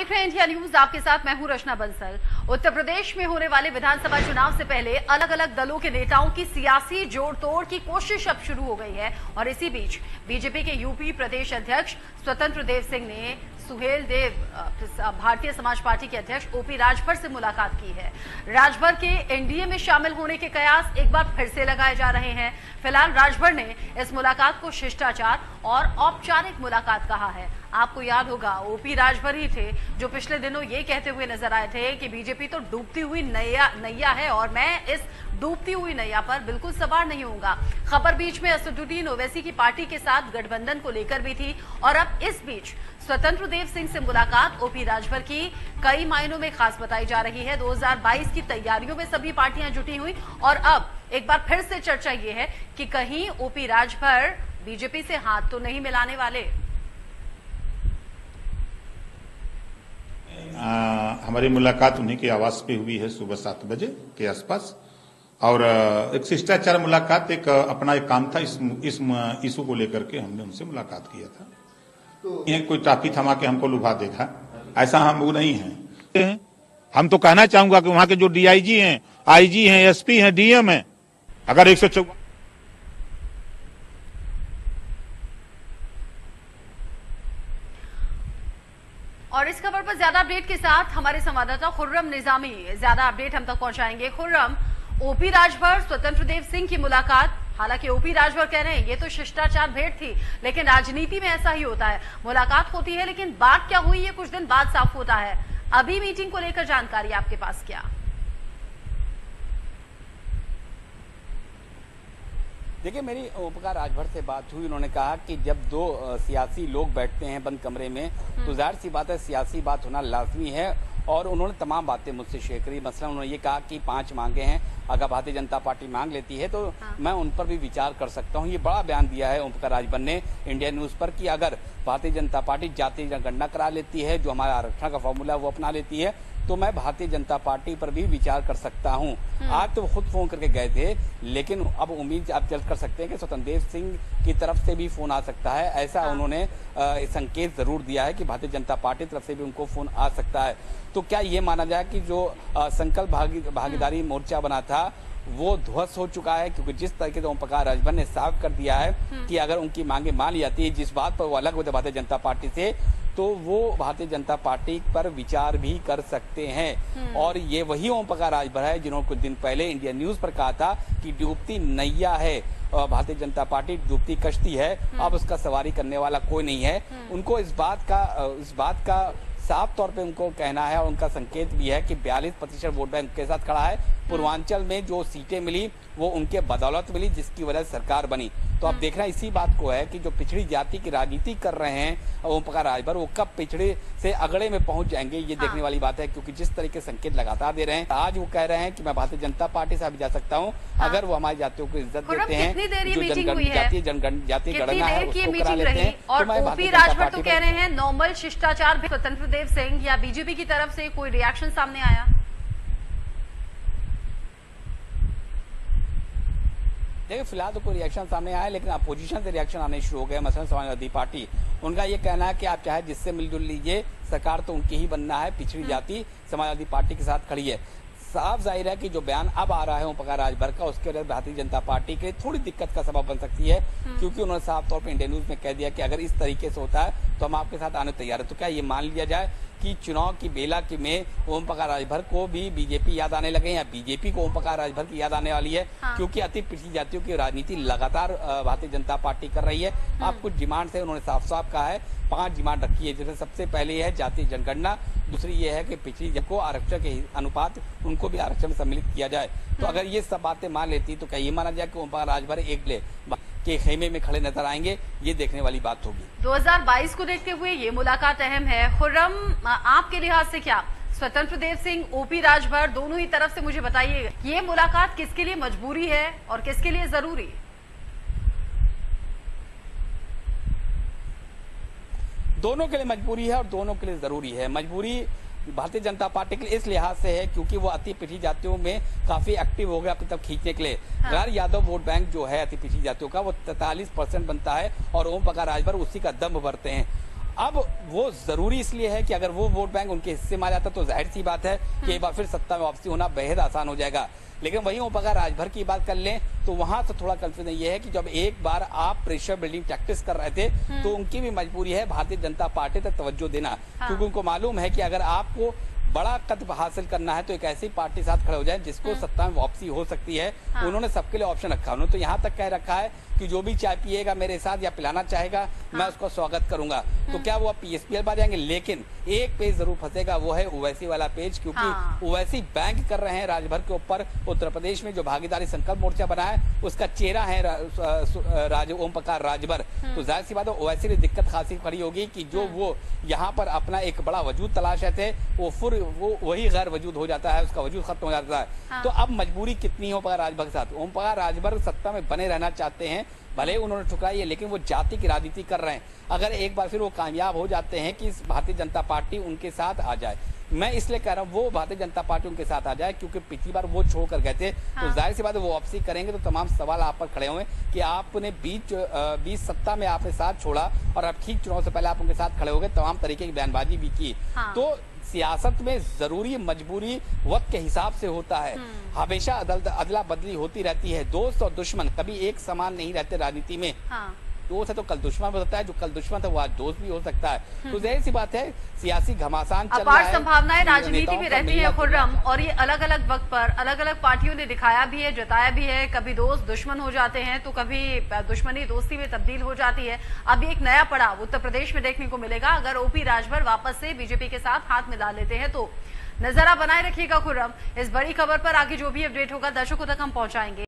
देख रहे हैं इंडिया न्यूज, आपके साथ मैं हूं रचना बंसल। उत्तर प्रदेश में होने वाले विधानसभा चुनाव से पहले अलग अलग दलों के नेताओं की सियासी जोड़ तोड़ की कोशिश अब शुरू हो गई है और इसी बीच बीजेपी के यूपी प्रदेश अध्यक्ष स्वतंत्र देव सिंह ने सुहेल देव भारतीय समाज पार्टी के अध्यक्ष ओपी राजभर से मुलाकात की है। राजभर के एनडीए में शामिल होने के कयास एक बार फिर से लगाए जा रहे हैं। फिलहाल राजभर ने इस मुलाकात को शिष्टाचार और औपचारिक मुलाकात कहा है। आपको याद होगा ओपी राजभर ही थे जो पिछले दिनों ये कहते हुए नजर आए थे कि बीजेपी तो डूबती हुई नैया है और मैं इस डूबती हुई नैया पर बिल्कुल सवार नहीं होऊंगा। खबर बीच में असदुद्दीन ओवैसी की पार्टी के साथ गठबंधन को लेकर भी थी और अब इस बीच स्वतंत्र देव सिंह से मुलाकात ओपी राजभर की कई मायनों में खास बताई जा रही है। 2022 की तैयारियों में सभी पार्टियां जुटी हुई और अब एक बार फिर से चर्चा ये है कि कहीं ओपी राजभर बीजेपी से हाथ तो नहीं मिलाने वाले। हमारी मुलाकात उन्हीं के आवास पे हुई है सुबह 7 बजे के आसपास और एक शिष्टाचार मुलाकात, एक अपना एक काम था इस इशू को लेकर के हमने उनसे मुलाकात किया था। तो ये कोई टाफी थमा के हमको लुभा देखा, ऐसा हम वो नहीं है। हम तो कहना चाहूंगा कि वहां के जो डीआईजी हैं, आईजी हैं, एसपी हैं, डीएम हैं, अगर 154 और इस खबर पर ज्यादा अपडेट के साथ हमारे संवाददाता खुर्रम निजामी ज्यादा अपडेट हम तक पहुंचाएंगे। खुर्रम, ओपी राजभर स्वतंत्र देव सिंह की मुलाकात, हालांकि ओपी राजभर कह रहे हैं ये तो शिष्टाचार भेंट थी, लेकिन राजनीति में ऐसा ही होता है, मुलाकात होती है लेकिन बात क्या हुई ये कुछ दिन बाद साफ होता है। अभी मीटिंग को लेकर जानकारी आपके पास क्या? देखिए, मेरी ओपकार राजभर से बात हुई। उन्होंने कहा कि जब दो सियासी लोग बैठते हैं बंद कमरे में तो जाहिर सी बात है सियासी बात होना लाजमी है और उन्होंने तमाम बातें मुझसे शेयर करी। मसलन उन्होंने ये कहा कि 5 मांगे हैं, अगर भारतीय जनता पार्टी मांग लेती है तो मैं उन पर भी विचार कर सकता हूँ। ये बड़ा बयान दिया है ओमप्रकाश राजभर ने इंडिया न्यूज पर कि अगर भारतीय जनता पार्टी जातीय जनगणना करा लेती है, जो हमारा आरक्षण का फॉर्मूला वो अपना लेती है, तो मैं भारतीय जनता पार्टी पर भी विचार कर सकता हूं। आज तो वो खुद फोन करके गए थे, लेकिन अब उम्मीद आप जल्द कर सकते हैं कि स्वतंत्र देव सिंह की तरफ से भी फोन आ सकता है। ऐसा उन्होंने संकेत जरूर दिया है कि भारतीय जनता पार्टी तरफ से भी उनको फोन आ सकता है। तो क्या ये माना जाए कि जो संकल्प भागीदारी मोर्चा बना था वो ध्वस्त हो चुका है? क्योंकि जिस तरीके से ओमप्रकाश राजभर ने साफ कर दिया है कि अगर उनकी मांगे मान ली जाती है, जिस बात पर वो अलग होते भारतीय जनता पार्टी से, तो वो भारतीय जनता पार्टी पर विचार भी कर सकते हैं। और ये वही ओमप्रकाश राजभर है जिन्होंने कुछ दिन पहले इंडिया न्यूज पर कहा था कि डूबती नैया है भारतीय जनता पार्टी, डूबती कश्ती है, अब उसका सवारी करने वाला कोई नहीं है। उनको इस बात का साफ तौर पे उनको कहना है और उनका संकेत भी है कि 42% वोट बैंक के साथ खड़ा है। पूर्वांचल में जो सीटें मिली वो उनके बदौलत मिली, जिसकी वजह से सरकार बनी। तो अब देखना इसी बात को है कि जो पिछड़ी जाति की राजनीति कर रहे हैं ओमप्रकाश राजभर, वो कब पिछड़े से अगड़े में पहुंच जाएंगे, ये देखने वाली बात है। क्योंकि जिस तरीके संकेत लगातार दे रहे हैं, आज वो कह रहे हैं कि मैं भारतीय जनता पार्टी से भी जा सकता हूँ अगर वो हमारी जातियों को इज्जत देते हैं, जो जातीय गणना है उसको करा लेते हैं। और ओपी राजभर तो कह रहे हैं नॉर्मल शिष्टाचार। स्वतंत्र देव सिंह या बीजेपी की तरफ से कोई रिएक्शन सामने आया? देखिए, फिलहाल तो कोई रिएक्शन सामने आया, लेकिन अपोजिशन से रिएक्शन आने शुरू हो गए। मसलन समाजवादी पार्टी, उनका ये कहना है कि आप चाहे जिससे मिलजुल लीजिए, सरकार तो उनकी ही बनना है, पिछड़ी जाति समाजवादी पार्टी के साथ खड़ी है। साफ जाहिर है कि जो बयान अब आ रहा है ओमप्रकाश राजभर का, उसके वजह भारतीय जनता पार्टी के लिए थोड़ी दिक्कत का सबब बन सकती है। क्योंकि उन्होंने साफ तौर पे इंडिया न्यूज में कह दिया कि अगर इस तरीके से होता है तो हम आपके साथ आने तैयार है। तो क्या ये मान लिया जाए कि चुनाव की बेला में ओमप्रकाश राजभर को भी बीजेपी याद आने लगे या बीजेपी को ओमप्रकाश राजभर की याद आने वाली है? क्योंकि अति पिछड़ी जातियों की राजनीति लगातार भारतीय जनता पार्टी कर रही है। आप कुछ डिमांड है, उन्होंने साफ साफ कहा है 5 डिमांड रखी है, जिसमें सबसे पहले है जातीय जनगणना, दूसरी ये है कि पिछड़ी जब को आरक्षण के अनुपात उनको भी आरक्षण में सम्मिलित किया जाए। तो अगर ये सब बातें मान लेती तो क्या ये माना जाए कि ओमप्रकाश राजभर एक के खेमे में खड़े नजर आएंगे? ये देखने वाली बात होगी। 2022 को देखते हुए ये मुलाकात अहम है। खुर्रम, आपके लिहाज से क्या स्वतंत्र देव सिंह, ओपी राजभर दोनों ही तरफ से मुझे बताइए, ये मुलाकात किसके लिए मजबूरी है और किसके लिए जरूरी? दोनों के लिए मजबूरी है और दोनों के लिए जरूरी है। मजबूरी भारतीय जनता पार्टी के लिए इस लिहाज से है क्योंकि वो अति पिछड़ी जातियों में काफी एक्टिव हो गया अपनी तरफ खींचने के लिए। गैर यादव वोट बैंक जो है अति पिछड़ी जातियों का वो 43% बनता है और ओमप्रकाश राजभर उसी का दम भरते हैं। अब वो जरूरी इसलिए है कि अगर वो वोट बैंक उनके हिस्से में आ जाता तो जाहिर सी बात है कि एक बार फिर सत्ता में वापसी होना बेहद आसान हो जाएगा। लेकिन वहीं अगर राजभर की बात कर लें तो वहां से थोड़ा कंफ्यूजन ये है कि जब एक बार आप प्रेशर बिल्डिंग टैक्टिक्स कर रहे थे तो उनकी भी मजबूरी है भारतीय जनता पार्टी तक तवज्जो देना, क्योंकि उनको मालूम है कि अगर आपको बड़ा कद हासिल करना है तो एक ऐसी पार्टी साथ खड़े हो जाए जिसको सत्ता में वापसी हो सकती है। उन्होंने सबके लिए ऑप्शन रखा, उन्होंने तो यहाँ तक कह रखा है कि जो भी चाय पिएगा मेरे साथ या पिलाना चाहेगा मैं उसका स्वागत करूंगा। तो क्या वो अब पीएसपीएल पर जाएंगे? लेकिन एक पेज जरूर फंसेगा, वो है ओवैसी वाला पेज, क्योंकि ओवैसी बैंक कर रहे हैं राजभर के ऊपर। उत्तर प्रदेश में जो भागीदारी संकल्प मोर्चा बना है उसका चेहरा है ओम प्रकाश राजभर। तो जाहिर सी बात है ओवैसी की दिक्कत खासी खड़ी होगी कि जो वो यहाँ पर अपना एक बड़ा वजूद तलाश रहे थे वो वही गैर वजूद हो जाता है, उसका वजूद खत्म हो जाता है। तो अब मजबूरी कितनी हो राजभर के साथ? ओम प्रकाश राजभर सत्ता में बने रहना चाहते हैं, भले उन्होंने ठुकराई है, लेकिन वो जाति की राजनीति कर रहे हैं। अगर एक बार फिर वो कामयाब हो जाते हैं कि भारतीय जनता पार्टी उनके साथ आ जाए, मैं इसलिए कह रहा हूँ वो भारतीय जनता पार्टी उनके साथ आ जाए, क्योंकि पिछली बार वो छोड़ कर गए थे। तो जाहिर सी बात है वो वापसी करेंगे तो तमाम सवाल आप पर खड़े हुए कि आपने बीच सत्ता में आपने साथ छोड़ा और अब ठीक चुनाव से पहले आप उनके साथ खड़े हो गए, तमाम तरीके की बयानबाजी भी की। तो सियासत में जरूरी मजबूरी वक्त के हिसाब से होता है, हमेशा अदला बदली होती रहती है। दोस्त और दुश्मन कभी एक समान नहीं रहते राजनीति में। दोस्त है तो कल दुश्मन हो सकता है, जो कल दुश्मन था वो आज दोस्त भी हो सकता है। तो जाहिर सी बात है सियासी घमासान चल रहा है, अपार संभावनाएं राजनीति में रहती है खुर्रम, और ये अलग अलग वक्त पर अलग अलग पार्टियों ने दिखाया भी है, जताया भी है। कभी दोस्त दुश्मन हो जाते हैं तो कभी दुश्मनी दोस्ती में तब्दील हो जाती है। अब एक नया पड़ाव उत्तर प्रदेश में देखने को मिलेगा अगर ओपी राजभर वापस से बीजेपी के साथ हाथ मिला लेते हैं तो। नजरा बनाए रखिएगा खुर्रम, इस बड़ी खबर पर आगे जो भी अपडेट होगा दर्शकों तक हम पहुंचाएंगे।